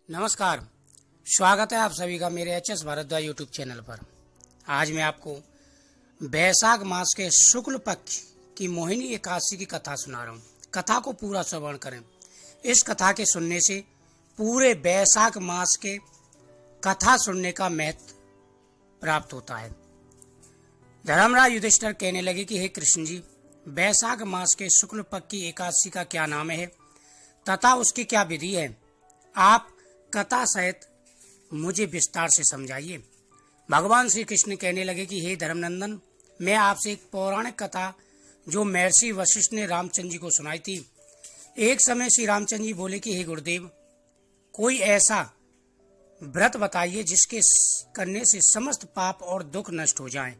नमस्कार। स्वागत है आप सभी का मेरे H S Bharadwaj YouTube channel पर। आज मैं आपको बैसाख मास के शुक्ल पक्ष की मोहिनी एकादशी की कथा सुना रहा हूँ। कथा को पूरा श्रवण करें। इस कथा के सुनने से पूरे बैसाख मास के कथा सुनने का महत्व प्राप्त होता है। धर्मराज युधिष्ठिर कहने लगे कि हे कृष्ण जी, बैसाख मास के शुक्ल पक्ष की एकादशी का क्या नाम है तथा उसकी क्या विधि है, आप कथा सहित मुझे विस्तार से समझाइए। भगवान श्री कृष्ण कहने लगे कि हे धर्मनंदन, मैं आपसे एक पौराणिक कथा जो महर्षि वशिष्ठ ने रामचंद्र जी को सुनाई थी। एक समय श्री रामचंद्र जी बोले कि हे गुरुदेव, कोई ऐसा व्रत बताइए जिसके करने से समस्त पाप और दुख नष्ट हो जाएं।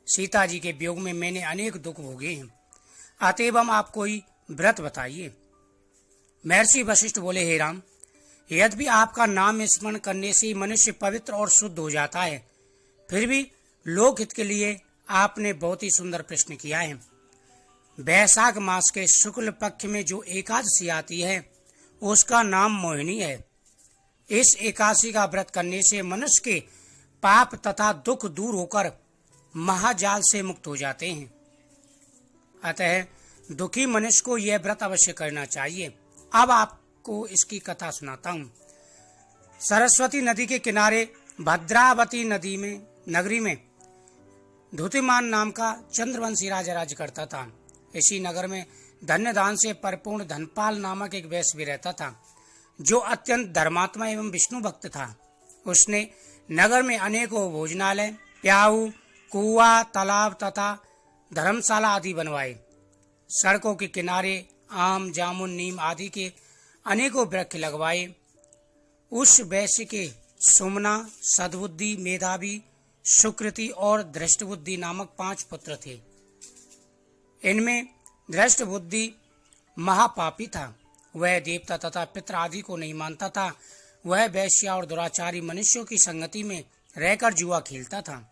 सीता जी के वियोग में मैंने अनेक दुख भोगे हैं, अतएव आप कोई व्रत बताइए। महर्षि वशिष्ठ बोले, हे राम, यद्यपि आपका नाम स्मरण करने से मनुष्य पवित्र और शुद्ध हो जाता है, फिर भी लोकहित के लिए आपने बहुत ही सुंदर प्रश्न किया है। बैसाख मास के शुक्ल पक्ष में जो एकादशी आती है उसका नाम मोहिनी है। इस एकादशी का व्रत करने से मनुष्य के पाप तथा दुख दूर होकर महाजाल से मुक्त हो जाते हैं। अतः दुखी मनुष्य को यह व्रत अवश्य करना चाहिए। अब आपको इसकी कथा सुनाता हूँ। सरस्वती नदी के किनारे भद्रावती नगरी में धुतिमान नाम का चंद्रवंशी राजा राज्य करता था। इसी नगर में धन्य दान से परिपूर्ण धनपाल नामक एक वैश्य भी रहता था, जो अत्यंत धर्मात्मा एवं विष्णु भक्त था। उसने नगर में अनेकों भोजनालय, प्याऊ, कुआ, तालाब तथा धर्मशाला आदि बनवाए। सड़कों के किनारे आम, जामुन, नीम आदि के अनेकों वृक्ष लगवाए। उस वैश्य के सुमना, सद्बुद्धि, मेधावी, सुकृति और धृष्टबुद्धि नामक 5 पुत्र थे। इनमें धृष्टबुद्धि महापापी था। वह देवता तथा पितर आदि को नहीं मानता था। वह वैश्या और दुराचारी मनुष्यों की संगति में रहकर जुआ खेलता था,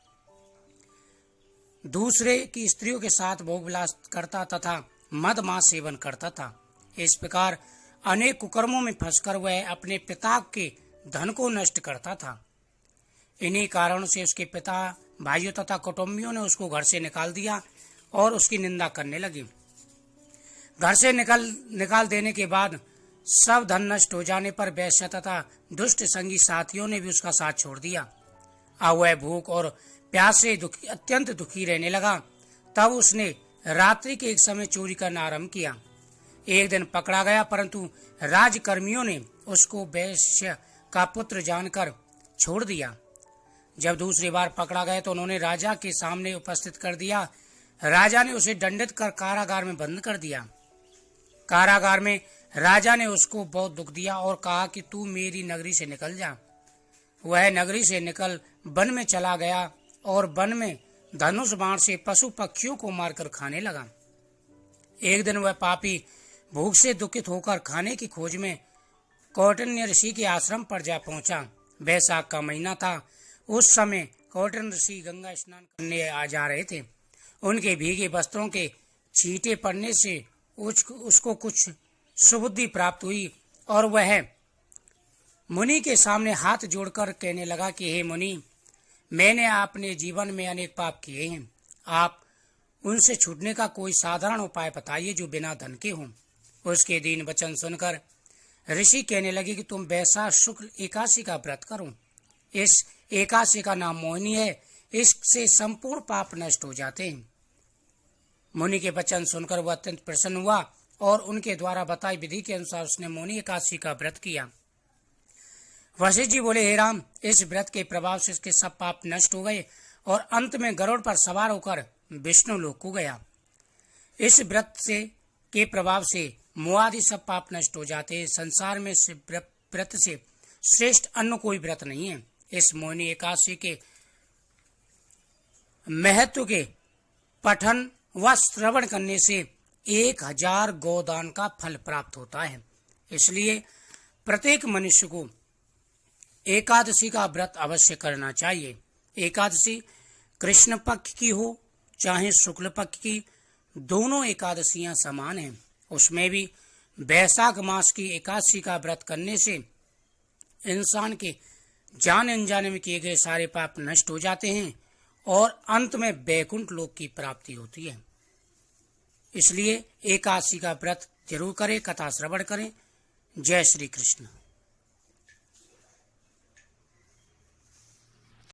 दूसरे की स्त्रियों के साथ भोग विलास करता तथा मद मांस सेवन करता था। इस प्रकार अनेक कुकर्मों में फंसकर वह अपने पिता के धन को नष्ट करता था। इन्हीं कारणों से उसके पिता, भाइयों तथा कुटुंबियों ने उसको घर से निकाल दिया और उसकी निंदा करने लगे। घर से निकाल देने के बाद सब धन नष्ट हो जाने पर वैश्य तथा दुष्ट संगी साथियों ने भी उसका साथ छोड़ दिया। अब वह भूख और प्यास से अत्यंत दुखी रहने लगा। तब उसने रात्रि के एक समय चोरी करना आरंभ किया। एक दिन पकड़ा गया, परंतु राजकर्मियों ने उसको वैश्य का पुत्र जानकर छोड़ दिया। जब दूसरी बार पकड़ा गया तो उन्होंने राजा के सामने उपस्थित कर दिया। राजा ने उसे दंडित कर कारागार में बंद कर दिया। कारागार में राजा ने उसको बहुत दुख दिया और कहा कि तू मेरी नगरी से निकल जा। वह नगरी से निकल वन में चला गया और वन में धनुष बाण से पशु पक्षियों को मारकर खाने लगा। एक दिन वह पापी भूख से दुखित होकर खाने की खोज में कौटिन्य ऋषि के आश्रम पर जा पहुंचा। बैसाख का महीना था। उस समय कौटिन्य ऋषि गंगा स्नान करने आ जा रहे थे। उनके भीगे वस्त्रों के छींटे पड़ने से उसको कुछ सुबुद्धि प्राप्त हुई और वह मुनि के सामने हाथ जोड़कर कहने लगा कि हे मुनि, मैंने अपने जीवन में अनेक पाप किए हैं। आप उनसे छूटने का कोई साधारण उपाय बताइए जो बिना धन के हो। उसके दीन वचन सुनकर ऋषि कहने लगे कि तुम बैसाख शुक्ल एकादशी का व्रत करो। इस एकादशी का नाम मोहिनी है। इससे संपूर्ण पाप नष्ट हो जाते हैं। मुनि के वचन सुनकर वह अत्यंत प्रसन्न हुआ और उनके द्वारा बताई विधि के अनुसार उसने मोहिनी एकादशी का व्रत किया। वशिष्ठ जी बोले, हे राम, इस व्रत के प्रभाव से इसके सब पाप नष्ट हो गए और अंत में गरुड़ पर सवार होकर विष्णु लोक को गया। इस व्रत के प्रभाव से मुआदि सब पाप नष्ट हो जाते हैं। संसार में इस व्रत से श्रेष्ठ अन्य कोई व्रत नहीं है। इस मोहिनी एकादशी के महत्व के पठन व श्रवण करने से 1000 गोदान का फल प्राप्त होता है। इसलिए प्रत्येक मनुष्य को एकादशी का व्रत अवश्य करना चाहिए। एकादशी कृष्ण पक्ष की हो चाहे शुक्ल पक्ष की, दोनों एकादशियां समान हैं। उसमें भी बैसाख मास की एकादशी का व्रत करने से इंसान के जाने अनजाने में किए गए सारे पाप नष्ट हो जाते हैं और अंत में वैकुंठ लोक की प्राप्ति होती है। इसलिए एकादशी का व्रत जरूर करें, कथा श्रवण करें। जय श्री कृष्ण।